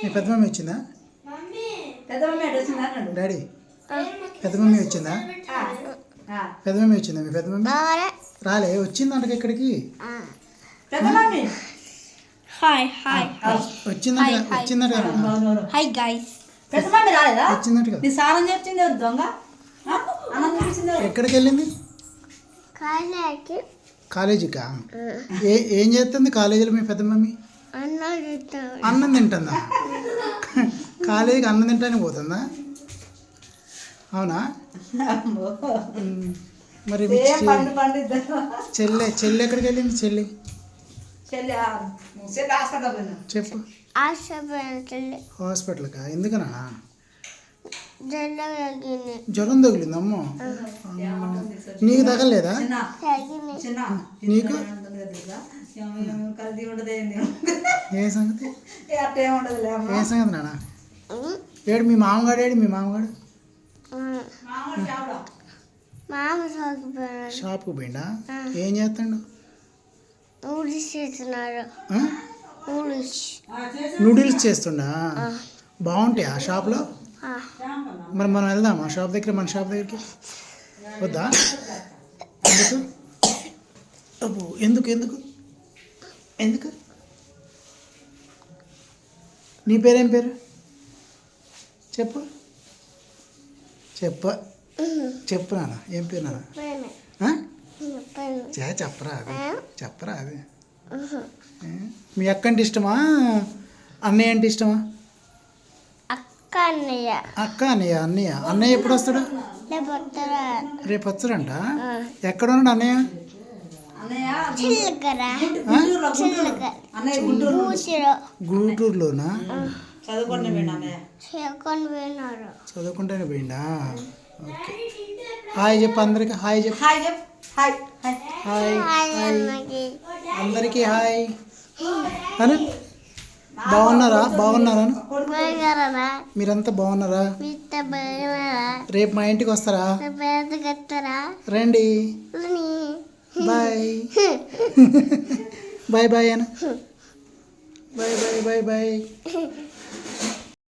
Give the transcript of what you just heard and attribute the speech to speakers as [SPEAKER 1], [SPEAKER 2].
[SPEAKER 1] మీ పెద్ద మమ్మీ వచ్చిందా? డాడీ పెద్ద మమ్మీ వచ్చిందా? పెద్ద మమ్మీ వచ్చిందా? మీ పెద్ద మమ్మీ రాలే, వచ్చిందంట ఇక్కడికి. వచ్చిందంట
[SPEAKER 2] హాయ్ గైస్.
[SPEAKER 1] వచ్చిందంట. ఎక్కడికి వెళ్ళింది? కాలేజీకా? ఏం చేస్తుంది కాలేజీలో మీ పెద్ద మమ్మీ? అన్నం తింటుందా? కాలేజీకి అన్నం తింటానికి పోతుందా? అవునా? మరి చెల్లి ఎక్కడికి వెళ్ళింది? చెల్లి చెప్పు. హాస్పిటల్కా? ఎందుకనా? జ్వరం తగిలింది. అమ్మో, నీకు తగలేదా? నీకు ఏ సంగతి? ఏ సంగతి నాన్న? ఏడు మీ మామగాడు? ఏడు మీ మామగాడు? షాప్కి పోయిండా? ఏం చేస్తాడు? నూడిల్స్ చేస్తుండా? బాగుంటాయి ఆ షాప్లో? మరి మనం వెళ్దాం ఆ షాప్ దగ్గర, మన షాప్ దగ్గరికి వద్దా? ఎందుకు? అబ్బో, ఎందుకు ఎందుకు ఎందుకు? నీ పేరేం పేరు? చెప్పు చెప్ప చెప్పు నాన్న. ఏం పేరు నాన్న? చెప్పరా అది, చెప్పరా అది. మీ అక్క అంటే ఇష్టమా, అన్నయ్య అంటే ఇష్టమా? అక్క అన్నయ్య. అన్నయ్య ఎప్పుడు వస్తాడు? రేపు వస్తాడంట. ఎక్కడ ఉన్నాడు అన్నయ్య? గుంటూరులోనా? చదువుకుంటేనే పోయిండా? ఓకే. హాయ్ చెప్పు అందరికి. హాయ్ చెప్పు. హాయ్ అందరికీ హాయ్ అను. బాగున్నారా? మీరంతా బాగున్నారా? రేపు మా ఇంటికి వస్తారా? రండి. బాయ్ బాయ్ బాయ్ అను. Bye bye bye bye.